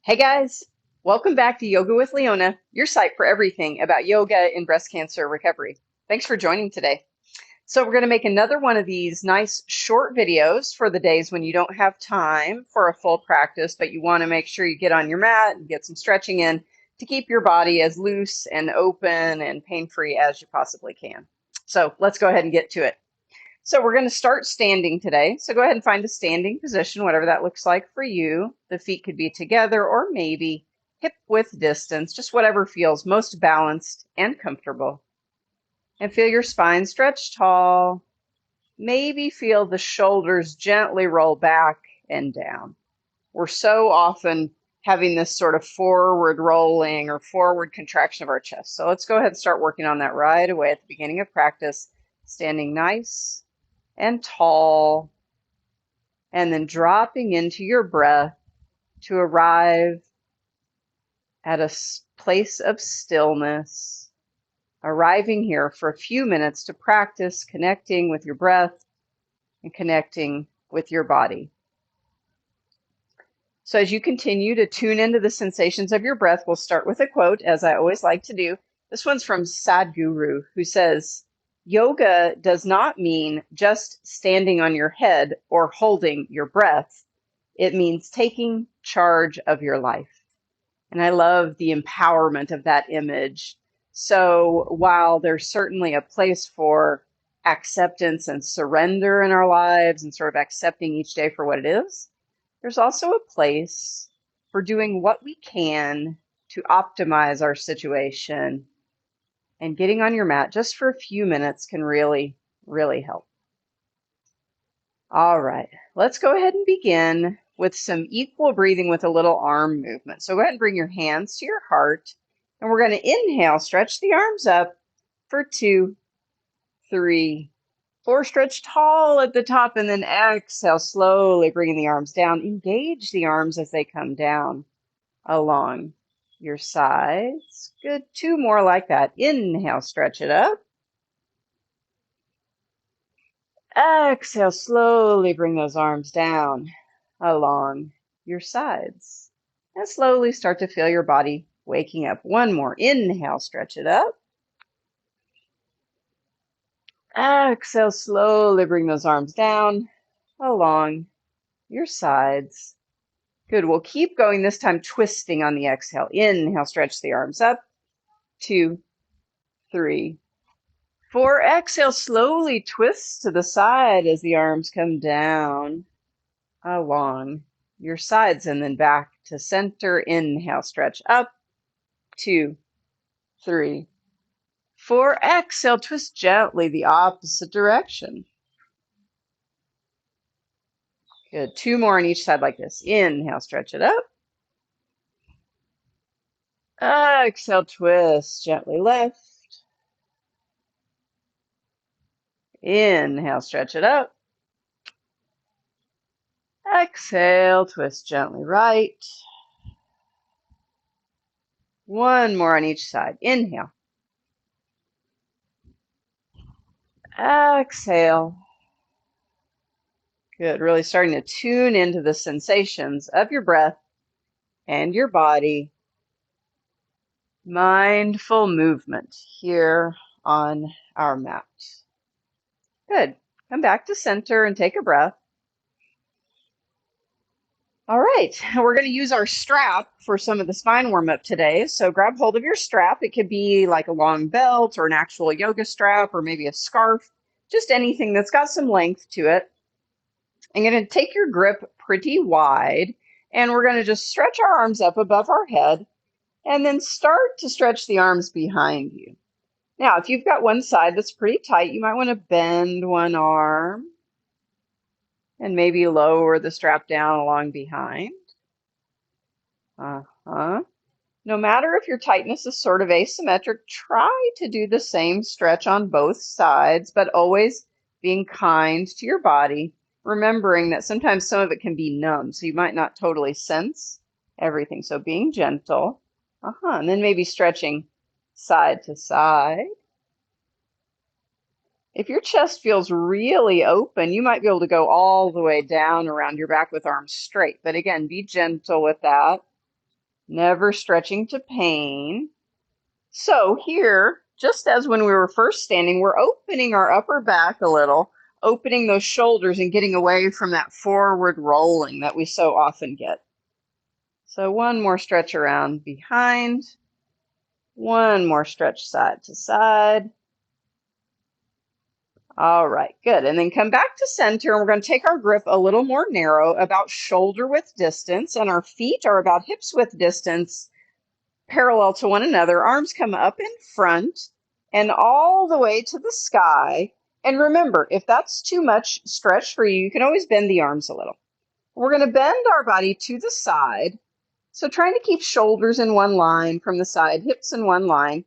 Hey guys, welcome back to Yoga with Leona, your site for everything about yoga and breast cancer recovery. Thanks for joining today. So we're going to make another one of these nice short videos for the days when you don't have time for a full practice, but you want to make sure you get on your mat and get some stretching in to keep your body as loose and open and pain-free as you possibly can. So let's go ahead and get to it. So we're going to start standing today. So go ahead and find a standing position, whatever that looks like for you. The feet could be together or maybe hip width distance, just whatever feels most balanced and comfortable. And feel your spine stretch tall. Maybe feel the shoulders gently roll back and down. We're so often having this sort of forward rolling or forward contraction of our chest. So let's go ahead and start working on that right away at the beginning of practice, standing nice and tall, and then dropping into your breath to arrive at a place of stillness, arriving here for a few minutes to practice connecting with your breath and connecting with your body. So as you continue to tune into the sensations of your breath, we'll start with a quote, as I always like to do. This one's from Sadhguru, who says, "Yoga does not mean just standing on your head or holding your breath. It means taking charge of your life." And I love the empowerment of that image. So while there's certainly a place for acceptance and surrender in our lives and sort of accepting each day for what it is, there's also a place for doing what we can to optimize our situation, and getting on your mat just for a few minutes can really, really help. All right, let's go ahead and begin with some equal breathing with a little arm movement. So go ahead and bring your hands to your heart, and we're going to inhale, stretch the arms up for 2, 3, 4, stretch tall at the top, and then exhale, slowly bringing the arms down. Engage the arms as they come down along your sides. Good, 2 more like that. Inhale, stretch it up. Exhale, slowly bring those arms down along your sides. And slowly start to feel your body waking up. 1 more. Inhale, stretch it up. Exhale, slowly bring those arms down along your sides. Good. We'll keep going, this time twisting on the exhale. Inhale, stretch the arms up. 2, 3, 4. Exhale, slowly twist to the side as the arms come down along your sides, and then back to center. Inhale, stretch up. 2, 3, 4. Exhale, twist gently the opposite direction. Good. 2 more on each side like this. Inhale, stretch it up. Exhale, twist gently left. Inhale, stretch it up. Exhale, twist gently right. 1 more on each side. Inhale. Exhale. Good. Really starting to tune into the sensations of your breath and your body. Mindful movement here on our mat. Good. Come back to center and take a breath. All right, we're going to use our strap for some of the spine warm-up today. So grab hold of your strap. It could be like a long belt or an actual yoga strap or maybe a scarf, just anything that's got some length to it. I'm going to take your grip pretty wide, and we're going to just stretch our arms up above our head and then start to stretch the arms behind you. Now, if you've got one side that's pretty tight, you might want to bend one arm and maybe lower the strap down along behind. No matter if your tightness is sort of asymmetric, try to do the same stretch on both sides, but always being kind to your body, remembering that sometimes some of it can be numb, so you might not totally sense everything. So being gentle, and then maybe stretching side to side. If your chest feels really open, you might be able to go all the way down around your back with arms straight. But again, be gentle with that. never stretching to pain. So here, just as when we were first standing, we're opening our upper back a little, opening those shoulders and getting away from that forward rolling that we so often get. So one more stretch around behind, one more stretch side to side. All right, good. And then come back to center, and we're going to take our grip a little more narrow, about shoulder width distance, and our feet are about hips width distance, parallel to one another. Arms come up in front and all the way to the sky. And remember, if that's too much stretch for you, you can always bend the arms a little. We're going to bend our body to the side. So trying to keep shoulders in one line from the side, hips in one line.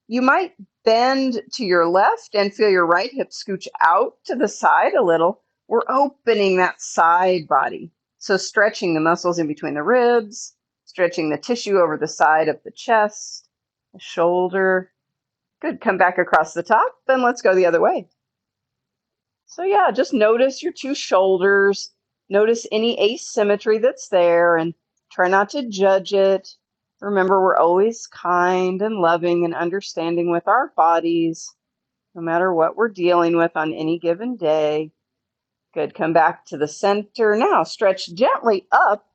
You might bend to your left and feel your right hip scooch out to the side a little. We're opening that side body. So stretching the muscles in between the ribs, stretching the tissue over the side of the chest, the shoulder. Good. Come back across the top, then let's go the other way. So yeah, just notice your two shoulders. Notice any asymmetry that's there and try not to judge it. Remember, we're always kind and loving and understanding with our bodies, no matter what we're dealing with on any given day. Good. Come back to the center. Now stretch gently up,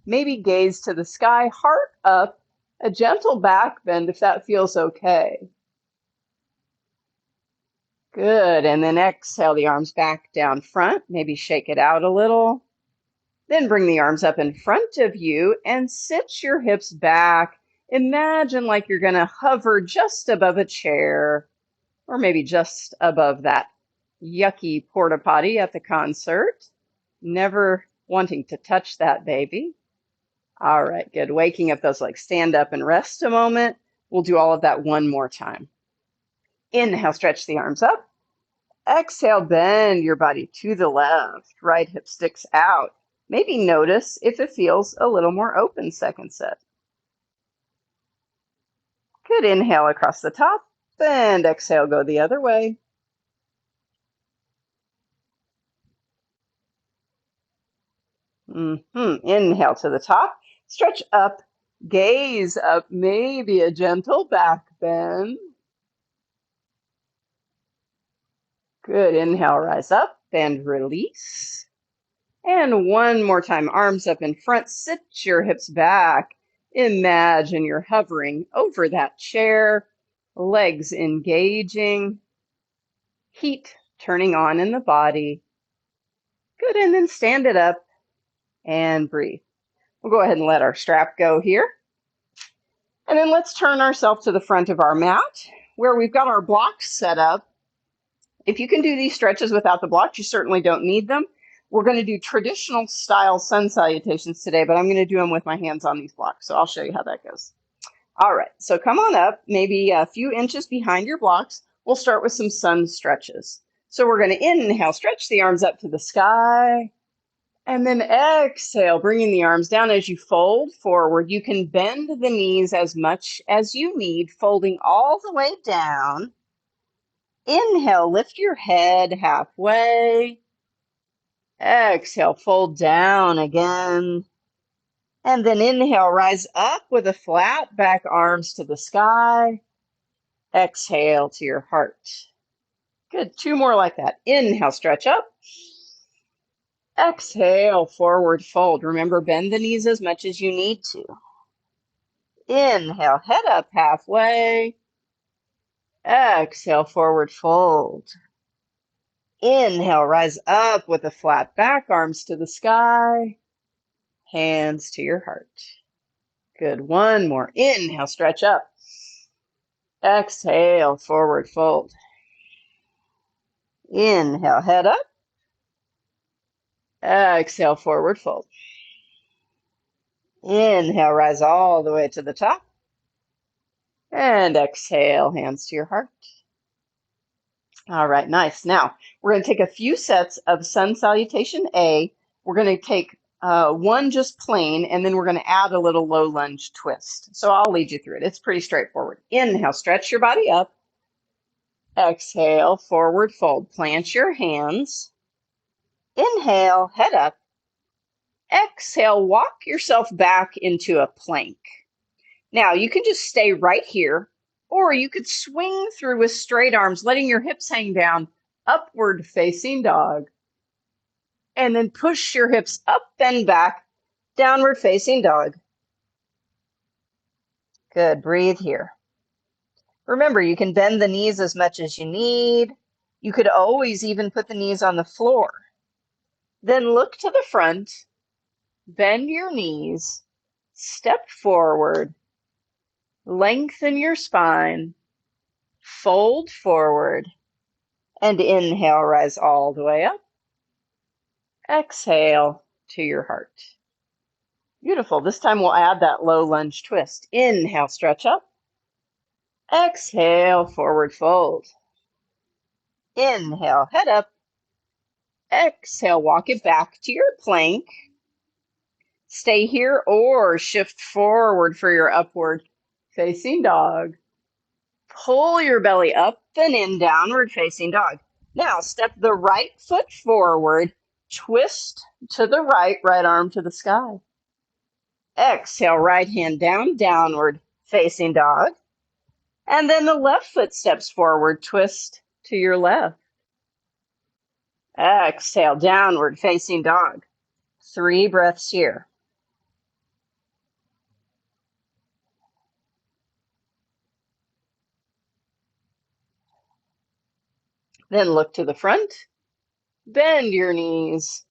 maybe gaze to the sky, heart up, a gentle back bend if that feels okay. Good. And then exhale the arms back down front, maybe shake it out a little. Then bring the arms up in front of you and sit your hips back. Imagine like you're going to hover just above a chair, or maybe just above that yucky porta potty at the concert. Never wanting to touch that baby. All right, good. Waking up those legs. Stand up and rest a moment. We'll do all of that one more time. Inhale, stretch the arms up. Exhale, bend your body to the left. Right hip sticks out. Maybe notice if it feels a little more open, second set. Good. Inhale across the top, and exhale, go the other way. Inhale to the top, stretch up, gaze up, maybe a gentle back bend. Good. Inhale, rise up and release. And one more time, arms up in front, sit your hips back. Imagine you're hovering over that chair, legs engaging, heat turning on in the body. Good, and then stand it up and breathe. We'll go ahead and let our strap go here. And then let's turn ourselves to the front of our mat where we've got our blocks set up. If you can do these stretches without the blocks, you certainly don't need them. We're going to do traditional style sun salutations today, but I'm going to do them with my hands on these blocks. So I'll show you how that goes. All right, so come on up, maybe a few inches behind your blocks. We'll start with some sun stretches. So we're going to inhale, stretch the arms up to the sky, and then exhale, bringing the arms down as you fold forward. You can bend the knees as much as you need, folding all the way down. Inhale, lift your head halfway. Exhale, fold down again. And then inhale, rise up with a flat back, arms to the sky. Exhale to your heart. Good. Two more like that. Inhale, stretch up. Exhale, forward fold. Remember, bend the knees as much as you need to. Inhale, head up halfway. Exhale, forward fold. Inhale, rise up with a flat back, arms to the sky, hands to your heart. Good. One more. Inhale, stretch up. Exhale, forward fold. Inhale, head up. Exhale, forward fold. Inhale, rise all the way to the top. And exhale, hands to your heart. All right, nice. Now, we're going to take a few sets of sun salutation A. We're going to take one just plain, and then we're going to add a little low lunge twist. So I'll lead you through it. It's pretty straightforward. Inhale, stretch your body up. Exhale, forward fold. Plant your hands. Inhale, head up. Exhale, walk yourself back into a plank. Now, you can just stay right here, or you could swing through with straight arms, letting your hips hang down, upward facing dog. And then push your hips up and back, downward facing dog. Good, breathe here. Remember, you can bend the knees as much as you need. You could always even put the knees on the floor. Then look to the front, bend your knees, step forward, lengthen your spine, fold forward, and inhale, rise all the way up. Exhale to your heart. Beautiful. This time we'll add that low lunge twist. Inhale, stretch up. Exhale, forward fold. Inhale, head up. Exhale, walk it back to your plank. Stay here or shift forward for your upward facing dog. Pull your belly up and in, downward facing dog. Now step the right foot forward, twist to the right, right arm to the sky. Exhale, right hand down, downward facing dog. And then the left foot steps forward, twist to your left. Exhale, downward facing dog. 3 breaths here. Then look to the front, bend your knees,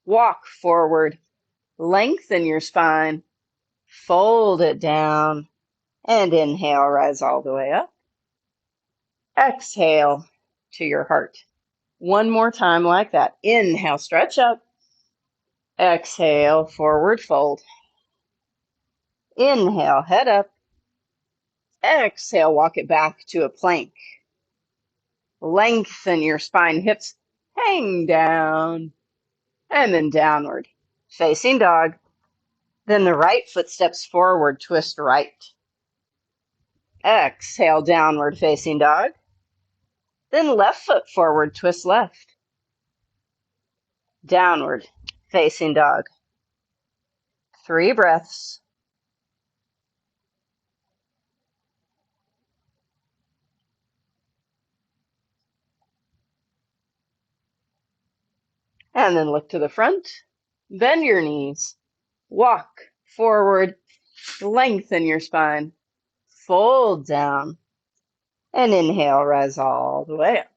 walk forward, lengthen your spine, fold it down, and inhale, rise all the way up. Exhale to your heart. One more time like that. Inhale, stretch up. Exhale, forward fold. Inhale, head up. Exhale, walk it back to a plank. Lengthen your spine, hips hang down, and then downward. Facing dog. Then the right foot steps forward, twist right. Exhale, downward facing dog. Then left foot forward, twist left. Downward facing dog. 3 breaths. And then look to the front, bend your knees, walk forward, lengthen your spine, fold down, and inhale, rise all the way up.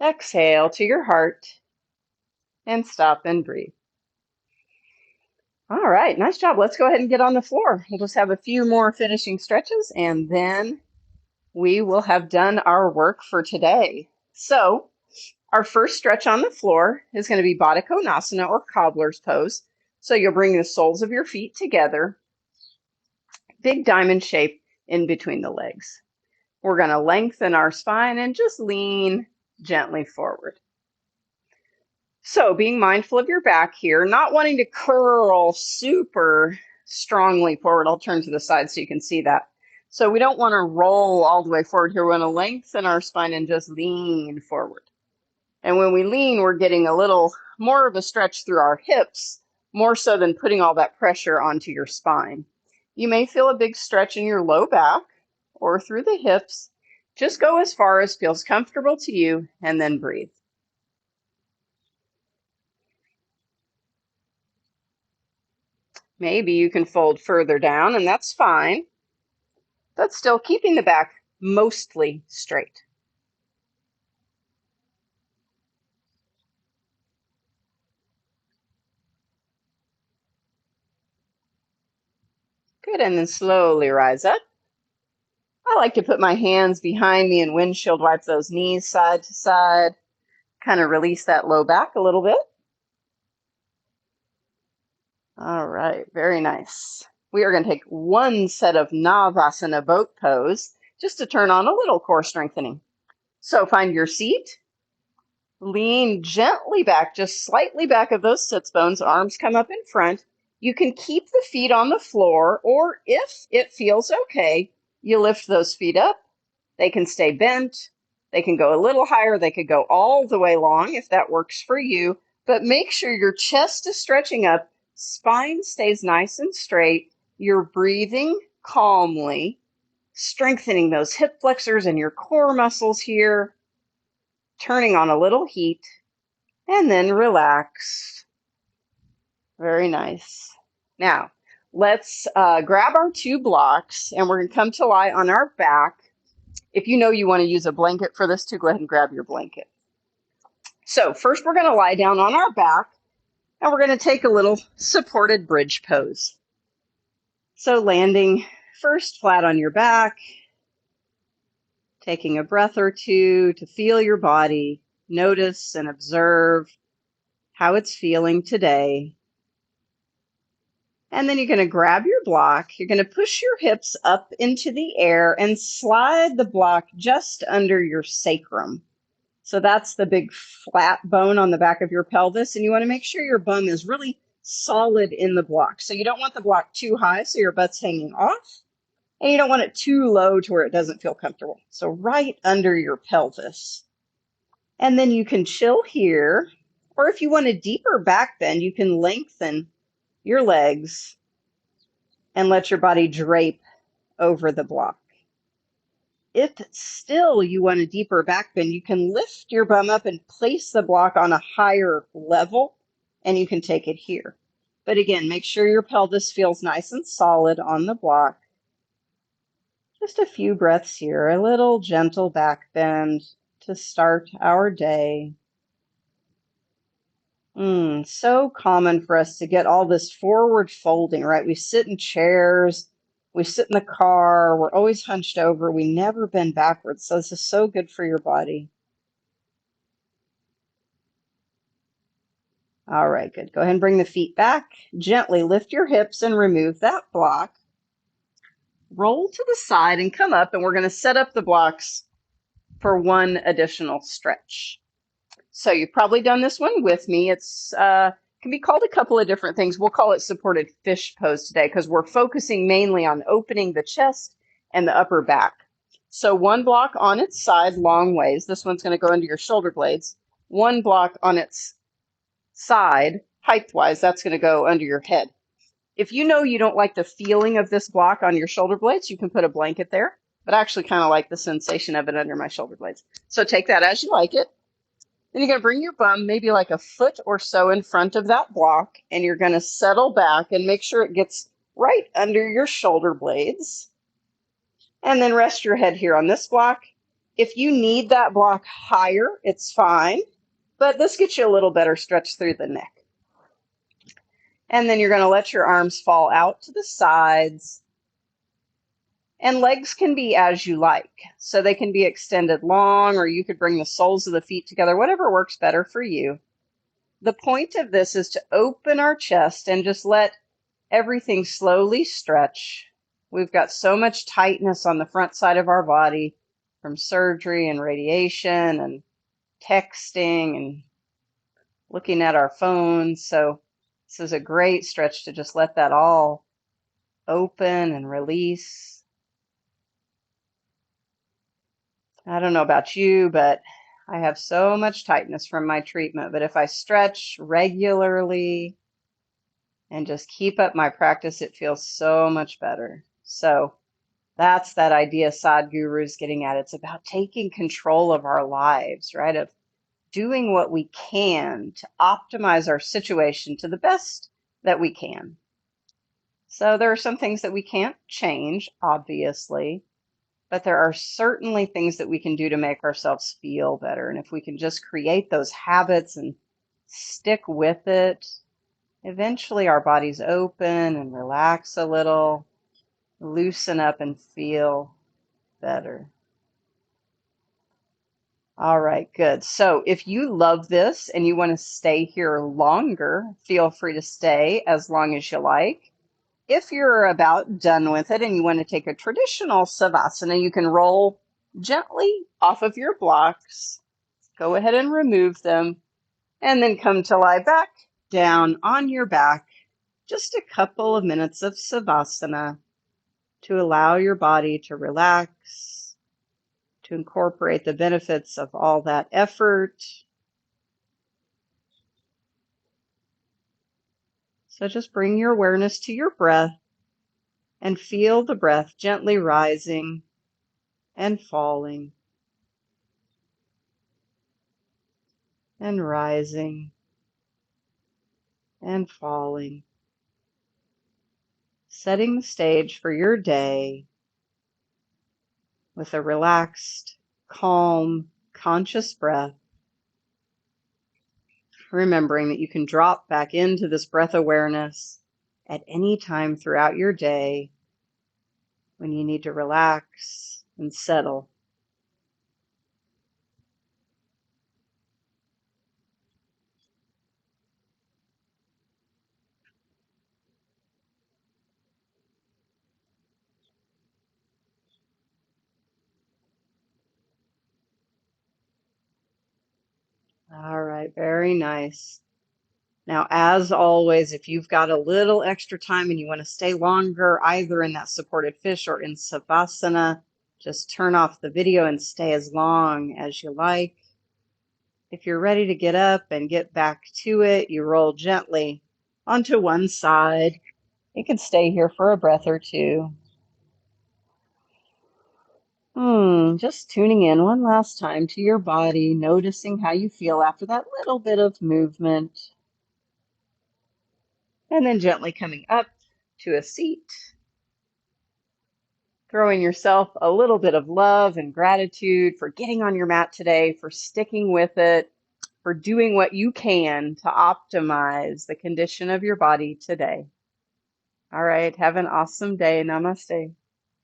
Exhale to your heart, and stop and breathe. All right, nice job. Let's go ahead and get on the floor. We'll just have a few more finishing stretches, and then we will have done our work for today. So, our first stretch on the floor is going to be Baddha Konasana, or cobbler's pose. So you'll bring the soles of your feet together, big diamond shape in between the legs. We're going to lengthen our spine and just lean gently forward. So being mindful of your back here, not wanting to curl super strongly forward. I'll turn to the side so you can see that. So we don't want to roll all the way forward here. We want to lengthen our spine and just lean forward. And when we lean, we're getting a little more of a stretch through our hips, more so than putting all that pressure onto your spine. You may feel a big stretch in your low back or through the hips. Just go as far as feels comfortable to you and then breathe. Maybe you can fold further down, and that's fine, but still keeping the back mostly straight. Good, and then slowly rise up. I like to put my hands behind me and windshield wipe those knees side to side, kind of release that low back a little bit. All right, very nice. We are going to take one set of Navasana boat pose just to turn on a little core strengthening. So find your seat, lean gently back, just slightly back of those sits bones, arms come up in front. You can keep the feet on the floor, or if it feels okay, you lift those feet up. They can stay bent. They can go a little higher. They could go all the way long if that works for you. But make sure your chest is stretching up, spine stays nice and straight, you're breathing calmly, strengthening those hip flexors and your core muscles here, turning on a little heat, and then relax. Very nice. Now, let's grab our two blocks, and we're going to come to lie on our back. If you know you want to use a blanket for this too, go ahead and grab your blanket. So first we're going to lie down on our back, and we're going to take a little supported bridge pose. So landing first flat on your back, taking a breath or two to feel your body, notice and observe how it's feeling today. And then you're going to grab your block, you're going to push your hips up into the air and slide the block just under your sacrum. So that's the big flat bone on the back of your pelvis, and you want to make sure your bum is really solid in the block. So you don't want the block too high so your butt's hanging off, and you don't want it too low to where it doesn't feel comfortable. So right under your pelvis. And then you can chill here, or if you want a deeper back bend, you can lengthen your legs and let your body drape over the block. If still you want a deeper back bend, you can lift your bum up and place the block on a higher level, and you can take it here. But again, make sure your pelvis feels nice and solid on the block. Just a few breaths here, a little gentle back bend to start our day. So common for us to get all this forward folding, right? We sit in chairs, we sit in the car, we're always hunched over, we never bend backwards. So this is so good for your body. All right, good. Go ahead and bring the feet back. Gently lift your hips and remove that block. Roll to the side and come up, and we're going to set up the blocks for one additional stretch. So you've probably done this one with me. It's can be called a couple of different things. We'll call it supported fish pose today because we're focusing mainly on opening the chest and the upper back. So one block on its side long ways. This one's going to go into your shoulder blades. One block on its side height-wise, that's going to go under your head. If you know you don't like the feeling of this block on your shoulder blades, you can put a blanket there. But I actually kind of like the sensation of it under my shoulder blades. So take that as you like it. Then you're going to bring your bum maybe like a foot or so in front of that block, and you're going to settle back and make sure it gets right under your shoulder blades. And then rest your head here on this block. If you need that block higher, it's fine, but this gets you a little better stretch through the neck. And then you're going to let your arms fall out to the sides. And legs can be as you like. So they can be extended long, or you could bring the soles of the feet together, whatever works better for you. The point of this is to open our chest and just let everything slowly stretch. We've got so much tightness on the front side of our body from surgery and radiation and texting and looking at our phones. So this is a great stretch to just let that all open and release. I don't know about you, but I have so much tightness from my treatment. But if I stretch regularly and just keep up my practice, it feels so much better. So that's that idea Sadhguru is getting at. It's about taking control of our lives, right? Of doing what we can to optimize our situation to the best that we can. So there are some things that we can't change, obviously. But there are certainly things that we can do to make ourselves feel better. And if we can just create those habits and stick with it, eventually our bodies open and relax a little, loosen up and feel better. All right, good. So if you love this and you want to stay here longer, feel free to stay as long as you like. If you're about done with it and you want to take a traditional Savasana, you can roll gently off of your blocks. Go ahead and remove them, and then come to lie back down on your back. Just a couple of minutes of Savasana to allow your body to relax, to incorporate the benefits of all that effort. So just bring your awareness to your breath and feel the breath gently rising and falling and rising and falling, setting the stage for your day with a relaxed, calm, conscious breath, remembering that you can drop back into this breath awareness at any time throughout your day when you need to relax and settle. All right, very nice. Now, as always, if you've got a little extra time and you want to stay longer, either in that supported fish or in Savasana, just turn off the video and stay as long as you like. If you're ready to get up and get back to it, you roll gently onto one side. You can stay here for a breath or two. Just tuning in one last time to your body, noticing how you feel after that little bit of movement. And then gently coming up to a seat, throwing yourself a little bit of love and gratitude for getting on your mat today, for sticking with it, for doing what you can to optimize the condition of your body today. All right, have an awesome day. Namaste.